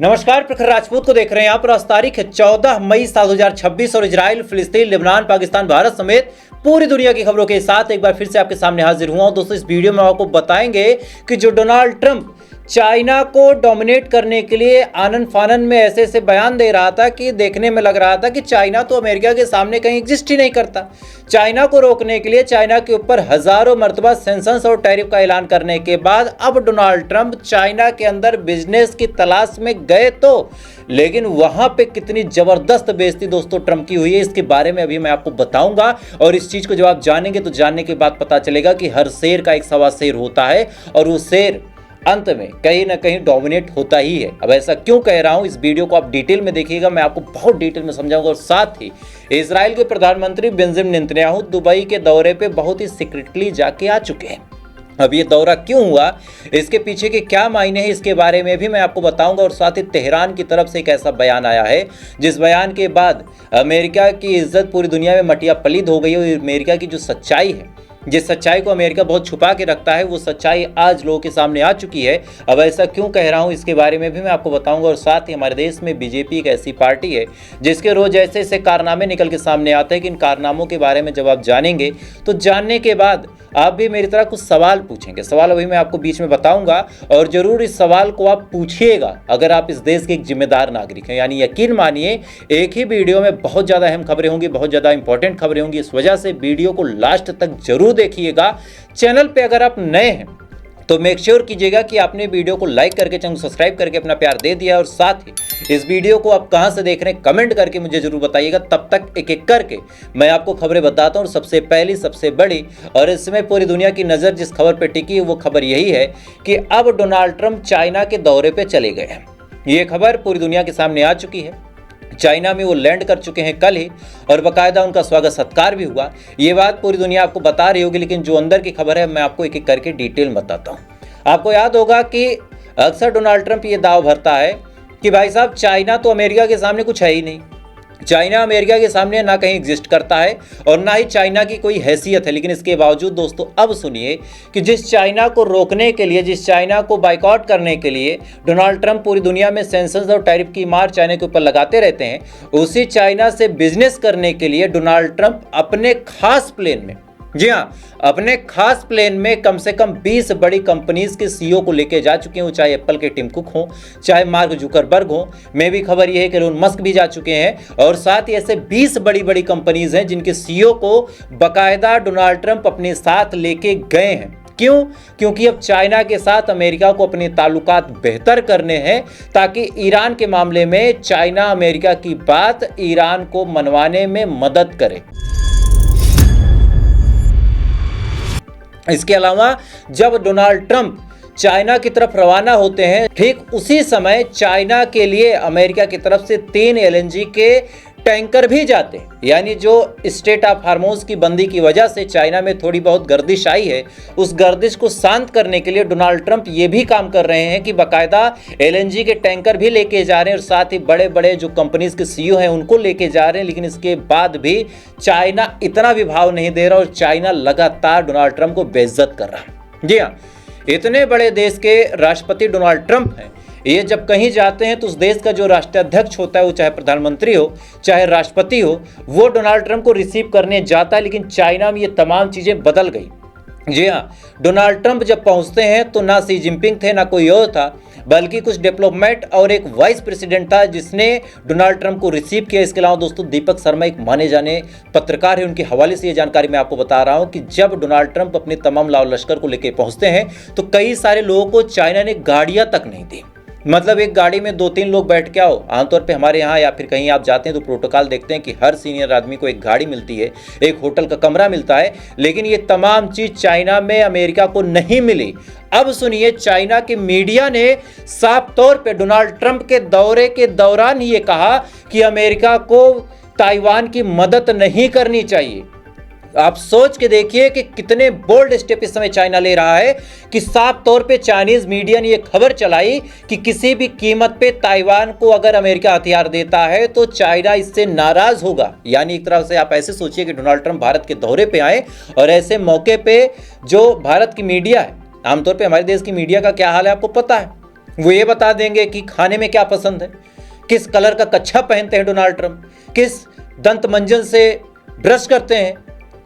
नमस्कार, प्रखर राजपूत को देख रहे हैं। यहाँ पर आज तारीख है 14 मई साल 2026 और इजराइल, फिलिस्तीन, लेबनान, पाकिस्तान, भारत समेत पूरी दुनिया की खबरों के साथ एक बार फिर से आपके सामने हाजिर हुआ हूं। दोस्तों, इस वीडियो में आपको बताएंगे कि जो डोनाल्ड ट्रंप चाइना को डोमिनेट करने के लिए आनन फानन में ऐसे ऐसे बयान दे रहा था कि देखने में लग रहा था कि चाइना तो अमेरिका के सामने कहीं एग्जिस्ट ही नहीं करता। चाइना को रोकने के लिए चाइना के ऊपर हजारों मर्तबा सेंक्शंस और टैरिफ का ऐलान करने के बाद अब डोनाल्ड ट्रंप चाइना के अंदर बिजनेस की तलाश में गए तो, लेकिन वहां पे कितनी जबरदस्त बेइज्जती दोस्तों ट्रंप की हुई है, इसके बारे में अभी मैं आपको बताऊंगा। और इस चीज को जब आप जानेंगे तो जानने के बाद पता चलेगा कि हर शेर का एक सवा शेर होता है और वो शेर अंत में कहीं ना कहीं डोमिनेट होता ही है। अब ऐसा क्यों कह रहा हूं, इस वीडियो को आप डिटेल में देखिएगा, मैं आपको बहुत डिटेल में समझाऊंगा। और साथ ही इजराइल के प्रधानमंत्री बेंजामिन नेतन्याहू दुबई के दौरे पे बहुत ही सीक्रेटली जाके आ चुके हैं। अब ये दौरा क्यों हुआ, इसके पीछे के क्या मायने हैं, इसके बारे में भी मैं आपको बताऊंगा। और साथ ही तेहरान की तरफ से एक ऐसा बयान आया है जिस बयान के बाद अमेरिका की इज्जत पूरी दुनिया में मटिया पलीद हो गई है। और अमेरिका की जो सच्चाई है, जिस सच्चाई को अमेरिका बहुत छुपा के रखता है, वो सच्चाई आज लोगों के सामने आ चुकी है। अब ऐसा क्यों कह रहा हूं, इसके बारे में भी मैं आपको बताऊंगा। और साथ ही हमारे देश में बीजेपी एक ऐसी पार्टी है जिसके रोज ऐसे ऐसे कारनामे निकल के सामने आते हैं कि इन कारनामों के बारे में जब आप जानेंगे तो जानने के बाद आप भी मेरी तरह कुछ सवाल पूछेंगे। सवाल अभी मैं आपको बीच में बताऊंगा और जरूर इस सवाल को आप पूछिएगा अगर आप इस देश के एक जिम्मेदार नागरिक हैं। यानी यकीन मानिए, एक ही वीडियो में बहुत ज़्यादा अहम खबरें होंगी, बहुत ज़्यादा इंपॉर्टेंट खबरें होंगी। इस वजह से वीडियो को लास्ट तक जरूर देखिएगा। चैनल पे अगर आप नए हैं तो मेक श्योर कीजिएगा कि आपने वीडियो को लाइक करके, चैनल सब्सक्राइब करके अपना प्यार दे दिया। और साथ ही इस वीडियो को आप कहां से देख रहे हैं कमेंट करके मुझे जरूर बताइएगा। तब तक एक एक करके मैं आपको खबरें बताता हूं। सबसे पहली, सबसे बड़ी और इसमें पूरी दुनिया की नज़र जिस खबर पर टिकी है वो खबर यही है कि अब डोनाल्ड ट्रंप चाइना के दौरे पर चले गए हैं। ये खबर पूरी दुनिया के सामने आ चुकी है। चाइना में वो लैंड कर चुके हैं कल ही और बाकायदा उनका स्वागत सत्कार भी हुआ। ये बात पूरी दुनिया आपको बता रही होगी, लेकिन जो अंदर की खबर है मैं आपको एक एक करके डिटेल में बताता हूँ। आपको याद होगा कि अक्सर डोनाल्ड ट्रंप ये दाव भरता है कि भाई साहब, चाइना तो अमेरिका के सामने कुछ है ही नहीं। चाइना अमेरिका के सामने ना कहीं एग्जिस्ट करता है और ना ही चाइना की कोई हैसियत है। लेकिन इसके बावजूद दोस्तों अब सुनिए कि जिस चाइना को रोकने के लिए, जिस चाइना को बाइकआउट करने के लिए डोनाल्ड ट्रंप पूरी दुनिया में सेंक्शंस और टैरिफ की मार चाइना के ऊपर लगाते रहते हैं, उसी चाइना से बिजनेस करने के लिए डोनाल्ड ट्रंप अपने खास प्लेन में, जी हाँ, अपने खास प्लेन में कम से कम 20 बड़ी कंपनीज के सीईओ को लेके जा चुके हैं। चाहे एप्पल के टिम कुक हो, चाहे मार्क जुकरबर्ग हो, में भी खबर यह है कि एलोन मस्क भी जा चुके हैं। और साथ ही ऐसे 20 बड़ी बड़ी कंपनीज हैं जिनके सीईओ को बाकायदा डोनाल्ड ट्रंप अपने साथ लेके गए हैं। क्यों? क्योंकि अब चाइना के साथ अमेरिका को अपने ताल्लुकात बेहतर करने हैं, ताकि ईरान के मामले में चाइना अमेरिका की बात ईरान को मनवाने में मदद करे। इसके अलावा जब डोनाल्ड ट्रंप चाइना की तरफ रवाना होते हैं, ठीक उसी समय चाइना के लिए अमेरिका की तरफ से 3 एलएनजी के टैंकर भी जाते हैं। यानी जो स्टेट ऑफ हार्मोज की बंदी की वजह से चाइना में थोड़ी बहुत गर्दिश आई है, उस गर्दिश को शांत करने के लिए डोनाल्ड ट्रंप ये भी काम कर रहे हैं कि बाकायदा एलएनजी के टैंकर भी लेके जा रहे हैं और साथ ही बड़े बड़े जो कंपनीज के सीईओ हैं उनको लेके जा रहे हैं। लेकिन इसके बाद भी चाइना इतना भी भाव नहीं दे रहा और चाइना लगातार डोनाल्ड ट्रंप को बेइज्जत कर रहा है। जी हाँ, इतने बड़े देश के राष्ट्रपति डोनाल्ड ट्रंप हैं, ये जब कहीं जाते हैं तो उस देश का जो राष्ट्राध्यक्ष होता है, वो चाहे प्रधानमंत्री हो चाहे राष्ट्रपति हो, वो डोनाल्ड ट्रंप को रिसीव करने जाता है। लेकिन चाइना में ये तमाम चीज़ें बदल गई। जी हाँ, डोनाल्ड ट्रंप जब पहुंचते हैं तो ना शी जिनपिंग थे, ना कोई और था, बल्कि कुछ डिप्लोमेट और एक वाइस प्रेसिडेंट था जिसने डोनाल्ड ट्रंप को रिसीव किया। इसके अलावा दोस्तों दीपक शर्मा एक माने जाने पत्रकार है, उनके हवाले से ये जानकारी मैं आपको बता रहा हूँ कि जब डोनाल्ड ट्रंप अपने तमाम लाव लश्कर को लेकर पहुंचते हैं तो कई सारे लोगों को चाइना ने गाड़ियाँ तक नहीं दी। मतलब एक गाड़ी में 2-3 लोग बैठ के आओ। आमतौर पे हमारे यहाँ या फिर कहीं आप जाते हैं तो प्रोटोकॉल देखते हैं कि हर सीनियर आदमी को एक गाड़ी मिलती है, एक होटल का कमरा मिलता है। लेकिन ये तमाम चीज़ चाइना में अमेरिका को नहीं मिली। अब सुनिए, चाइना के मीडिया ने साफ तौर पे डोनाल्ड ट्रंप के दौरे के दौरान ही ये कहा कि अमेरिका को ताइवान की मदद नहीं करनी चाहिए। आप सोच के देखिए कि कितने बोल्ड स्टेप इस समय चाइना ले रहा है कि साफ तौर पे चाइनीज मीडिया ने यह खबर चलाई कि किसी भी कीमत पे ताइवान को अगर अमेरिका हथियार देता है तो चाइना इससे नाराज होगा। यानी एक तरह से आप ऐसे सोचिए कि डोनाल्ड ट्रंप भारत के दौरे पे आए और ऐसे मौके पे जो भारत की मीडिया है, आमतौर पे हमारे देश की मीडिया का क्या हाल है आपको पता है, वो ये बता देंगे कि खाने में क्या पसंद है, किस कलर का कच्छा पहनते हैं डोनाल्ड ट्रंप, किस दंत मंजन से ब्रश करते हैं,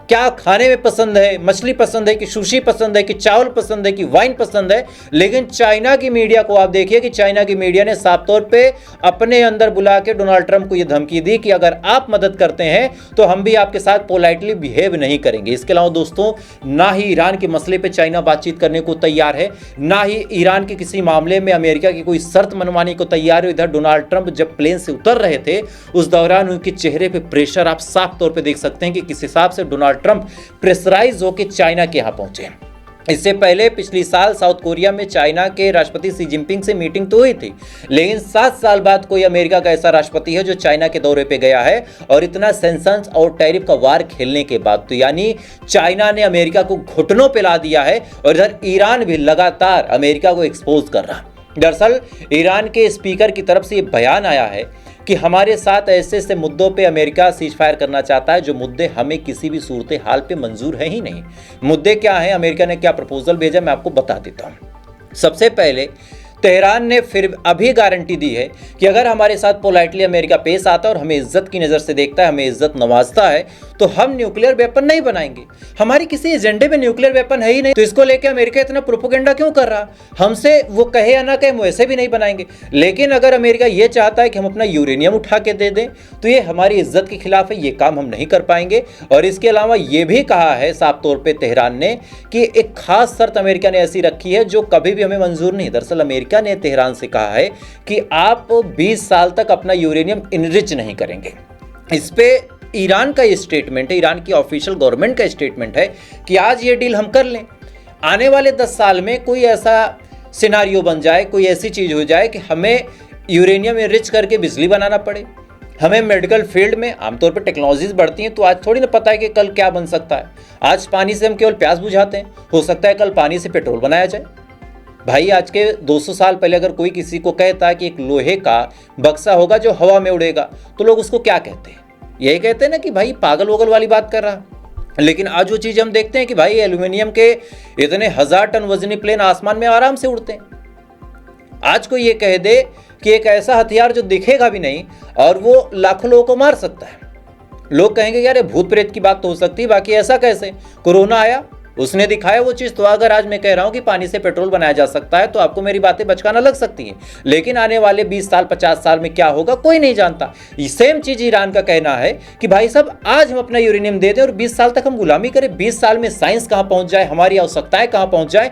क्या खाने में पसंद है, मछली पसंद है कि सुशी पसंद है कि चावल पसंद है कि वाइन पसंद है। लेकिन चाइना की मीडिया को आप देखिए कि चाइना की मीडिया ने साफ तौर पे अपने अंदर बुला के डोनाल्ड ट्रंप को यह धमकी दी कि अगर आप मदद करते हैं तो हम भी आपके साथ पोलाइटली बिहेव नहीं करेंगे। इसके अलावा दोस्तों, ना ही ईरान के मसले पर चाइना बातचीत करने को तैयार है, ना ही ईरान के किसी मामले में अमेरिका की कोई शर्त मनवाने को तैयार है। इधर डोनाल्ड ट्रंप जब प्लेन से उतर रहे थे उस दौरान उनके चेहरे पर प्रेशर आप साफ तौर पर देख सकते हैं कि किस हिसाब से डोनाल्ड ट्रंप प्रेशराइज होकर चाइना के यहां पहुंचे। इससे पहले पिछली साल साउथ कोरिया में चाइना के राष्ट्रपति शी जिनपिंग से मीटिंग तो हुई थी, लेकिन 7 साल बाद कोई अमेरिका का ऐसा राष्ट्रपति है जो चाइना के दौरे पे गया है, और इतना सेंसन्स और टैरिफ का वार खेलने के बाद। तो यानी चाइना ने अमेरिका को घुटनों पे ला दिया है, और इधर ईरान भी लगातार अमेरिका को एक्सपोज कर रहा। दरअसल ईरान के स्पीकर की तरफ से ये बयान आया है कि हमारे साथ ऐसे ऐसे मुद्दों पे अमेरिका सीज फायर करना चाहता है जो मुद्दे हमें किसी भी सूरत हाल पे मंजूर है ही नहीं। मुद्दे क्या हैं, अमेरिका ने क्या प्रपोजल भेजा, मैं आपको बता देता हूं। सबसे पहले तेहरान ने फिर अभी गारंटी दी है कि अगर हमारे साथ पोलाइटली अमेरिका पेश आता है और हमें इज्जत की नज़र से देखता है, हमें इज्जत नवाजता है, तो हम न्यूक्लियर वेपन नहीं बनाएंगे। हमारी किसी एजेंडे में न्यूक्लियर वेपन है ही नहीं, तो इसको लेकर अमेरिका इतना प्रोपोगेंडा क्यों कर रहा? हमसे वो कहे या ना कहे, हम वैसे भी नहीं बनाएंगे। लेकिन अगर अमेरिका ये चाहता है कि हम अपना यूरेनियम उठा के दे दें तो ये हमारी इज्जत के खिलाफ है, ये काम हम नहीं कर पाएंगे। और इसके अलावा ये भी कहा है साफ तौर पर तेहरान ने कि एक खास शर्त अमेरिका ने ऐसी रखी है जो कभी भी हमें मंजूर नहीं। दरअसल अमेरिका ने तेहरान से कहा है कि आप 20 साल तक अपना यूरेनियम इनरिच नहीं करेंगे। इस पे ईरान का ये स्टेटमेंट है, ईरान की ऑफिशियल गवर्नमेंट का स्टेटमेंट है कि आज ये डील हम कर लें, आने वाले 10 साल में कोई ऐसा सिनारियो बन जाए, कोई ऐसी चीज हो जाए कि हमें यूरेनियम इनरिच करके बिजली बनाना पड़े। हमें मेडिकल फील्ड में आमतौर पर टेक्नोलॉजीज बढ़ती हैं, तो आज थोड़ी ना पता है कि कल क्या बन सकता है। आज पानी से हम केवल प्यास बुझाते हैं, हो सकता है कल पानी से पेट्रोल बनाया जाए। भाई आज के 200 साल पहले अगर कोई किसी को कहता कि एक लोहे का बक्सा होगा जो हवा में उड़ेगा, तो लोग उसको क्या कहते हैं? यही कहते हैं ना कि भाई पागल वोगल वाली बात कर रहा। लेकिन आज वो चीज़ हम देखते हैं कि भाई एल्यूमिनियम के इतने 1000 टन वजनी प्लेन आसमान में आराम से उड़ते हैं। आज कोई ये कह दे कि एक ऐसा हथियार जो दिखेगा भी नहीं और वो लाखों लोगों को मार सकता है, लोग कहेंगे यार भूत प्रेत की बात तो हो सकती है, बाकी ऐसा कैसे? कोरोना आया, उसने दिखाया वो चीज़। तो अगर आज मैं कह रहा हूं कि पानी से पेट्रोल बनाया जा सकता है तो आपको मेरी बातें बचकाना लग सकती हैं, लेकिन आने वाले 20 साल 50 साल में क्या होगा कोई नहीं जानता। सेम चीज़ ईरान का कहना है कि भाई साहब आज हम अपना यूरेनियम दे दें और 20 साल तक हम गुलामी करें। 20 साल में साइंस कहां पहुंच जाए, हमारी आवश्यकताएं कहां पहुंच जाए,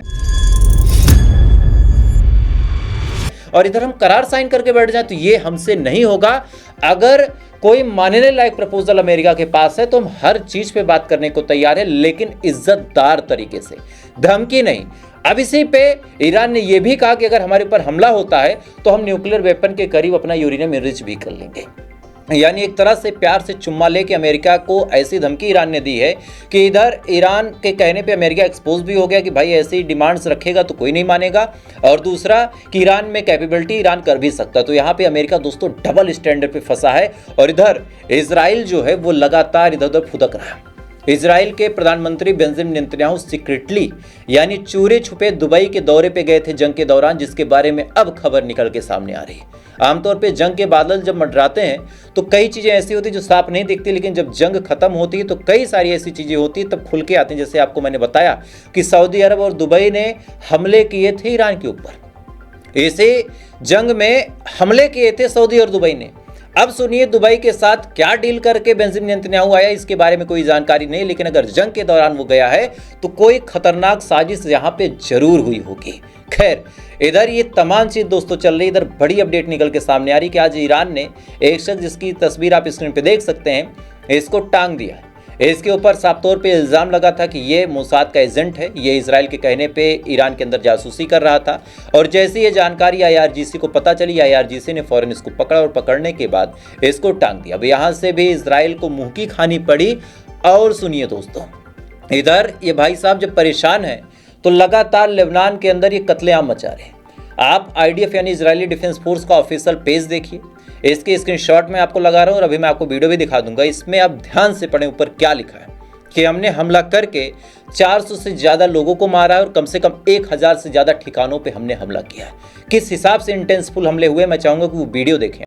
और इधर हम करार साइन करके बैठ जाए, तो ये हमसे नहीं होगा। अगर कोई मानने लायक प्रपोजल अमेरिका के पास है तो हम हर चीज पे बात करने को तैयार है, लेकिन इज्जतदार तरीके से, धमकी नहीं। अब इसी पे ईरान ने यह भी कहा कि अगर हमारे ऊपर हमला होता है तो हम न्यूक्लियर वेपन के करीब अपना यूरेनियम इनरिच भी कर लेंगे। यानी एक तरह से प्यार से चुम्मा लेके अमेरिका को ऐसी धमकी ईरान ने दी है कि इधर ईरान के कहने पे अमेरिका एक्सपोज भी हो गया कि भाई ऐसी डिमांड्स रखेगा तो कोई नहीं मानेगा, और दूसरा कि ईरान में कैपेबिलिटी ईरान कर भी सकता। तो यहाँ पे अमेरिका दोस्तों डबल स्टैंडर्ड पे फंसा है, और इधर इजराइल जो है वो लगातार इधर उधर फुदक रहा है। इजराइल के प्रधानमंत्री बेंजामिन नेतन्याहू सीक्रेटली यानी चोरी छुपे दुबई के दौरे पे गए थे जंग के दौरान, जिसके बारे में अब खबर निकल के सामने आ रही है। आमतौर पे जंग के बादल जब मंडराते हैं तो कई चीज़ें ऐसी होती हैं जो साफ नहीं दिखती, लेकिन जब जंग खत्म होती है तो कई सारी ऐसी चीज़ें होती हैं तब खुल के आती हैं। जैसे आपको मैंने बताया कि सऊदी अरब और दुबई ने हमले किए थे ईरान के ऊपर। ऐसे जंग में हमले किए थे सऊदी और दुबई ने। अब सुनिए दुबई के साथ क्या डील करके बेंजामिन नेतन्याहू आया, इसके बारे में कोई जानकारी नहीं, लेकिन अगर जंग के दौरान वो गया है तो कोई खतरनाक साजिश यहाँ पे जरूर हुई होगी। खैर इधर ये तमाम चीज दोस्तों चल रही, इधर बड़ी अपडेट निकल के सामने आ रही कि आज ईरान ने एक शख्स जिसकी तस्वीर आप स्क्रीन पे देख सकते हैं, इसको टांग दिया है। इसके ऊपर साफ तौर पे इल्ज़ाम लगा था कि ये मोसाद का एजेंट है, ये इजराइल के कहने पे ईरान के अंदर जासूसी कर रहा था। और जैसे ये जानकारी IRGC को पता चली, IRGC ने फौरन इसको पकड़ा और पकड़ने के बाद इसको टांग दिया। अब यहाँ से भी इजराइल को मुंह की खानी पड़ी। और सुनिए दोस्तों, इधर ये भाई साहब जब परेशान है तो लगातार लेबनान के अंदर ये कत्लेआम मचा रहे हैं। आप IDF यानी इजरायली डिफेंस फोर्स का ऑफिशियल पेज देखिए, इसके स्क्रीनशॉट में आपको लगा रहा हूँ और अभी मैं आपको वीडियो भी दिखा दूंगा। इसमें आप ध्यान से पढ़ें ऊपर क्या लिखा है। कि हमने हमला करके 400 से ज़्यादा लोगों को मारा है और कम से कम 1000 से ज़्यादा ठिकानों पे हमने हमला किया है। किस हिसाब से इंटेंसफुल हमले हुए, मैं चाहूँगा कि वो वीडियो देखें।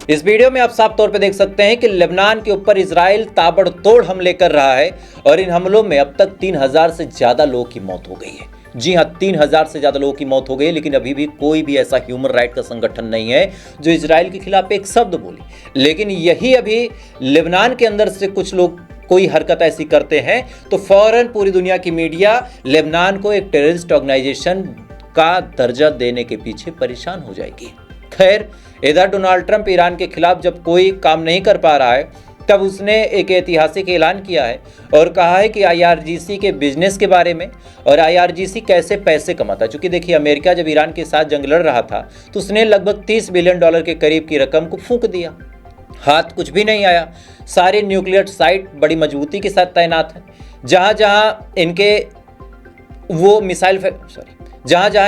इस वीडियो में आप साफ तौर पे देख सकते हैं कि लेबनान के ऊपर इजराइल ताबड़तोड़ हमले कर रहा है और इन हमलों में अब तक 3000 से ज़्यादा लोगों की मौत हो गई है। जी हाँ, 3000 से ज़्यादा लोगों की मौत हो गई है, लेकिन अभी भी कोई भी ऐसा ह्यूमन राइट का संगठन नहीं है जो इजराइल के खिलाफ एक शब्द बोले। लेकिन यही अभी लेबनान के अंदर से कुछ लोग कोई हरकत ऐसी करते हैं तो फौरन पूरी दुनिया की मीडिया लेबनान को एक टेररिस्ट ऑर्गेनाइजेशन का दर्जा देने के पीछे परेशान हो जाएगी। खैर, इधर डोनाल्ड ट्रंप ईरान के खिलाफ जब कोई काम नहीं कर पा रहा है तब उसने एक ऐतिहासिक ऐलान किया है और कहा है कि IRGC के बिजनेस के बारे में और IRGC कैसे पैसे कमाता है। चूंकि देखिए, अमेरिका जब ईरान के साथ जंग लड़ रहा था तो उसने लगभग $30 बिलियन के करीब की रकम को फूंक दिया, हाथ कुछ भी नहीं आया। सारे न्यूक्लियर साइट बड़ी मजबूती के साथ तैनात हैं। जहाँ जहाँ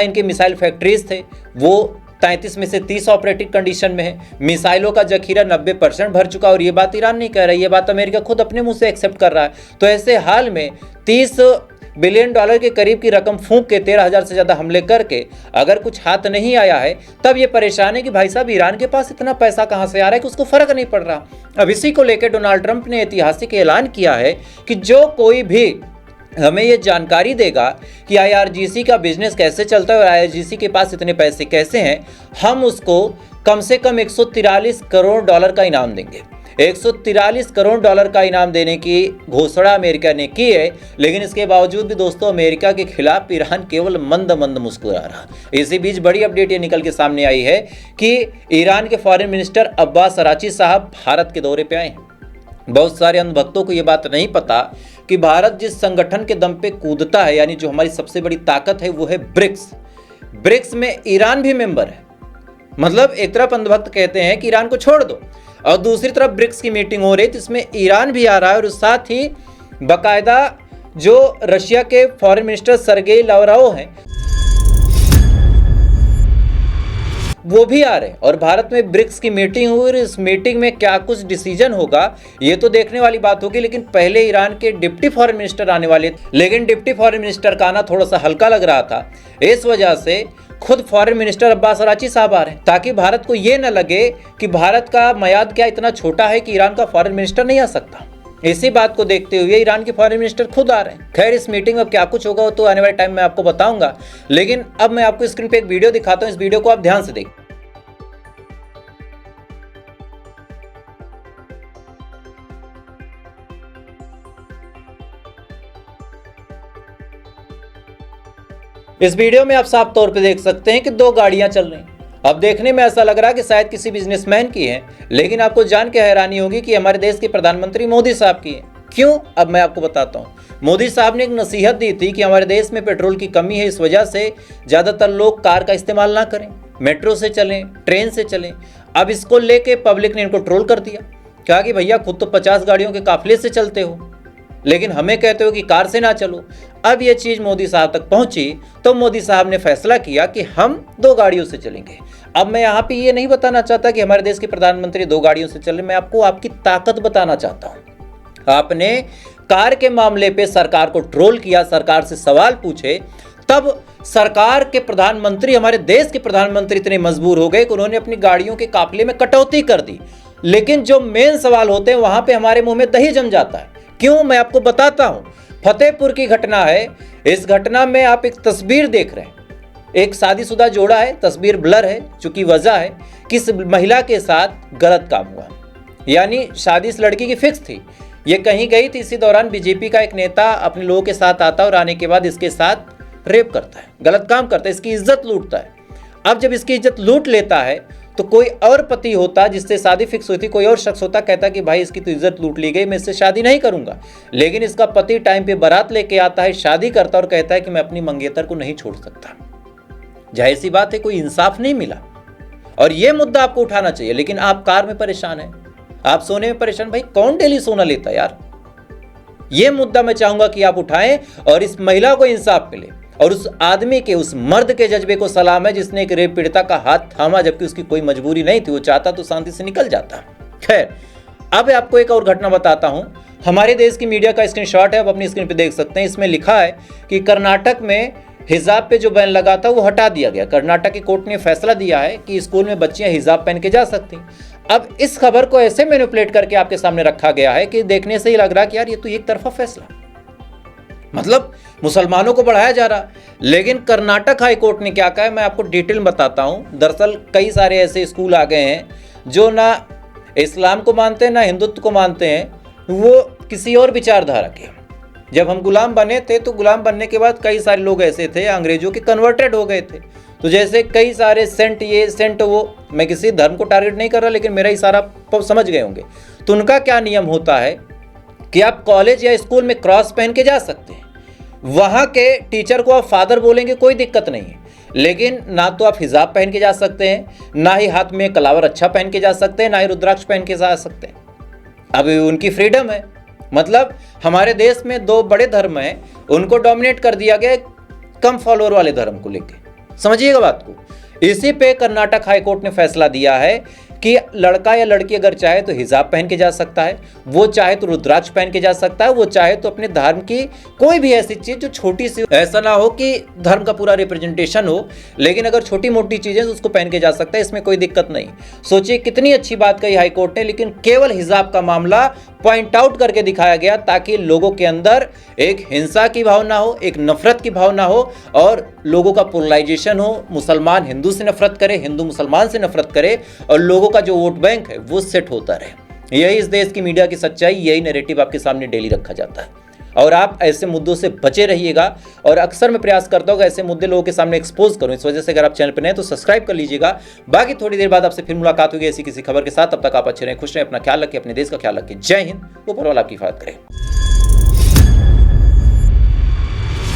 इनके मिसाइल फैक्ट्रीज थे वो 33 में से 30 ऑपरेटिव कंडीशन में है। मिसाइलों का जखीरा 90% भर चुका और ये बात ईरान नहीं कह रहा है, ये बात अमेरिका खुद अपने मुंह से एक्सेप्ट कर रहा है। तो ऐसे हाल में $30 बिलियन के करीब की रकम फूंक के 13,000 से ज़्यादा हमले करके अगर कुछ हाथ नहीं आया है तब ये परेशान है कि भाई साहब ईरान के पास इतना पैसा कहाँ से आ रहा है कि उसको फ़र्क नहीं पड़ रहा। अब इसी को लेकर डोनाल्ड ट्रंप ने ऐतिहासिक ऐलान किया है कि जो कोई भी हमें ये जानकारी देगा कि IRGC का बिजनेस कैसे चलता है और IRGC के पास इतने पैसे कैसे हैं, हम उसको कम से कम $143 करोड़ का इनाम देंगे। $143 करोड़ का इनाम देने की घोषणा अमेरिका ने की है। लेकिन इसके बावजूद भी दोस्तों, अमेरिका के खिलाफ ईरान केवल मंद मंद मुस्कुरा रहा। इसी बीच बड़ी अपडेट ये निकल के सामने आई है कि ईरान के फॉरेन मिनिस्टर अब्बास अराची साहब भारत के दौरे पे आए हैं। बहुत सारे अंधभक्तों को ये बात नहीं पता कि भारत जिस संगठन के दम पे कूदता है, यानी जो हमारी सबसे बड़ी ताकत है, वो है ब्रिक्स। ब्रिक्स में ईरान भी मेंबर है। मतलब एक तरफ अंधभक्त कहते हैं कि ईरान को छोड़ दो और दूसरी तरफ ब्रिक्स की मीटिंग हो रही है जिसमें ईरान भी आ रहा है और साथ ही बाकायदा जो रशिया के फॉरेन मिनिस्टर सर्गेई लावरोव हैं वो भी आ रहे हैं और भारत में ब्रिक्स की मीटिंग हुई और इस मीटिंग में क्या कुछ डिसीजन होगा ये तो देखने वाली बात होगी। लेकिन पहले ईरान के डिप्टी फॉरेन मिनिस्टर आने वाले थे, लेकिन डिप्टी फॉरेन मिनिस्टर का आना थोड़ा सा हल्का लग रहा था। इस वजह से खुद फॉरेन मिनिस्टर अब्बास अराची साहब आ रहे हैं ताकि भारत को ये न लगे कि भारत का मयाद क्या इतना छोटा है कि ईरान का फॉरेन मिनिस्टर नहीं आ सकता। इसी बात को देखते हुए ईरान के फॉरेन मिनिस्टर खुद आ रहे हैं। खैर, इस मीटिंग में क्या कुछ होगा तो आने वाले टाइम में आपको बताऊंगा। लेकिन अब मैं आपको स्क्रीन पे एक वीडियो दिखाता हूँ, इस वीडियो को आप ध्यान से देखिए। इस वीडियो में आप साफ तौर पे देख सकते हैं कि 2 गाड़ियां चल रही हैं। अब देखने में ऐसा लग रहा है कि शायद किसी बिजनेसमैन की है, लेकिन आपको जान के हैरानी होगी कि हमारे देश के प्रधानमंत्री मोदी साहब की है। क्यों? अब मैं आपको बताता हूँ। मोदी साहब ने एक नसीहत दी थी कि हमारे देश में पेट्रोल की कमी है, इस वजह से ज़्यादातर लोग कार का इस्तेमाल ना करें, मेट्रो से चलें, ट्रेन से चलें। अब इसको लेके पब्लिक ने इनको ट्रोल कर दिया, कहा कि भैया खुद तो 50 गाड़ियों के काफिले से चलते हो, लेकिन हमें कहते हो कि कार से ना चलो। अब ये चीज़ मोदी साहब तक पहुंची तो मोदी साहब ने फैसला किया कि हम 2 गाड़ियों से चलेंगे। अब मैं यहाँ पे ये नहीं बताना चाहता कि हमारे देश के प्रधानमंत्री 2 गाड़ियों से चले, मैं आपको आपकी ताकत बताना चाहता हूँ। आपने कार के मामले पे सरकार को ट्रोल किया, सरकार से सवाल पूछे, तब सरकार के प्रधानमंत्री, हमारे देश के प्रधानमंत्री इतने मजबूर हो गए कि उन्होंने अपनी गाड़ियों के काफिले में कटौती कर दी। लेकिन जो मेन सवाल होते हैं वहां पे हमारे मुंह में दही जम जाता है। क्यों? मैं आपको बताता हूं। फतेहपुर की घटना है। इस घटना में आप एक तस्वीर देख रहे हैं, एक शादीशुदा जोड़ा है, तस्वीर ब्लर है, चूंकि वजह है किस महिला के साथ गलत काम हुआ, यानी शादी इस लड़की की फिक्स थी, ये कहीं गई थी। इसी दौरान बीजेपी का एक नेता अपने लोगों के साथ आता है और आने के बाद इसके साथ रेप करता है, गलत काम करता है, इसकी इज्जत लूटता है। अब जब इसकी इज्जत लूट लेता है तो कोई और पति होता जिससे शादी फिक्स हुई थी, कोई और शख्स होता, कहता कि भाई इसकी तो इज्जत लूट ली गई, मैं इससे शादी नहीं करूंगा। लेकिन इसका पति टाइम पे बारात लेके आता है, शादी करता और कहता है कि मैं अपनी मंगेतर को नहीं छोड़ सकता। जाहिर सी बात है कोई इंसाफ नहीं मिला और ये मुद्दा आपको उठाना चाहिए, लेकिन आप कार में परेशान हैं। आप सोने में परेशान, भाई कौन डेली सोना लेता है यार? ये मुद्दा मैं चाहूंगा कि आप उठाएं और इस महिला को इंसाफ मिले और उस आदमी के, उस मर्द के जज्बे को सलाम है जिसने एक रेप पीड़िता का हाथ थामा, जबकि उसकी कोई मजबूरी नहीं थी, वो चाहता तो शांति से निकल जाता। खैर, अब आपको एक और घटना बताता हूं। हमारे देश की मीडिया का स्क्रीनशॉट है, आप अपनी स्क्रीन पे देख सकते हैं। इसमें लिखा है कि कर्नाटक में हिजाब पे जो बैन लगा था वो हटा दिया गया। कर्नाटक की कोर्ट ने फैसला दिया है कि स्कूल में बच्चियां हिजाब पहन के जा सकती। अब इस खबर को ऐसे मैनिपुलेट करके आपके सामने रखा गया है कि देखने से ही लग रहा कि यार ये तो एक तरफा फैसला, मतलब मुसलमानों को बढ़ाया जा रहा। लेकिन कर्नाटक हाई कोर्ट ने क्या कहा है मैं आपको डिटेल में बताता हूं। दरअसल कई सारे ऐसे स्कूल आ गए हैं जो ना इस्लाम को मानते हैं ना हिंदुत्व को मानते हैं, वो किसी और विचारधारा के। जब हम गुलाम बने थे तो गुलाम बनने के बाद कई सारे लोग ऐसे थे अंग्रेजों के, कन्वर्टेड हो गए थे। तो जैसे कई सारे सेंट ये सेंट वो, मैं किसी धर्म को टारगेट नहीं कर रहा, लेकिन मेरा इशारा समझ गए होंगे। तो उनका क्या नियम होता है कि आप कॉलेज या स्कूल में क्रॉस पहन के जा सकते हैं, वहाँ के टीचर को आप फादर बोलेंगे, कोई दिक्कत नहीं है। लेकिन ना तो आप हिजाब पहन के जा सकते हैं, ना ही हाथ में कलावर अच्छा पहन के जा सकते हैं, ना ही रुद्राक्ष पहन के जा सकते हैं। अब उनकी फ्रीडम है। मतलब हमारे देश में दो बड़े धर्म हैं, उनको डोमिनेट कर दिया गया कम फॉलोअर वाले धर्म को लेके। समझिएगा बात को। इसी पे कर्नाटक हाई कोर्ट ने फैसला दिया है कि लड़का या लड़की अगर चाहे तो हिजाब पहन के जा सकता है, वो चाहे तो रुद्राक्ष पहन के जा सकता है, वो चाहे तो अपने धर्म की कोई भी ऐसी चीज जो छोटी सी, ऐसा ना हो कि धर्म का पूरा रिप्रेजेंटेशन हो, लेकिन अगर छोटी मोटी चीजें उसको पहन के जा सकता है, इसमें कोई दिक्कत नहीं। सोचिए कितनी अच्छी बात कही हाई कोर्ट ने, लेकिन केवल हिजाब का मामला पॉइंट आउट करके दिखाया गया ताकि लोगों के अंदर एक हिंसा की भावना हो, एक नफरत की भावना हो और लोगों का पोलराइजेशन हो। मुसलमान हिंदू से नफरत करे, हिंदू मुसलमान से नफरत करे और लोगों का जो वोट बैंक है वो सेट होता रहे। यही इस देश की मीडिया की सच्चाई, यही नैरेटिव आपके सामने डेली रखा जाता है। और आप ऐसे मुद्दों से बचे रहिएगा। और अक्सर मैं प्रयास करता हूँ कि ऐसे मुद्दे लोगों के सामने एक्सपोज करूँ। इस वजह से अगर आप चैनल पर नए तो सब्सक्राइब कर लीजिएगा। बाकी थोड़ी देर बाद आपसे फिर मुलाकात होगी ऐसी किसी खबर के साथ। तब तक आप अच्छे रहें, खुश रहें, अपना ख्याल रखें, अपने देश का ख्याल रखें। जय हिंद, ऊपर वाला आपकी हिफाजत करें।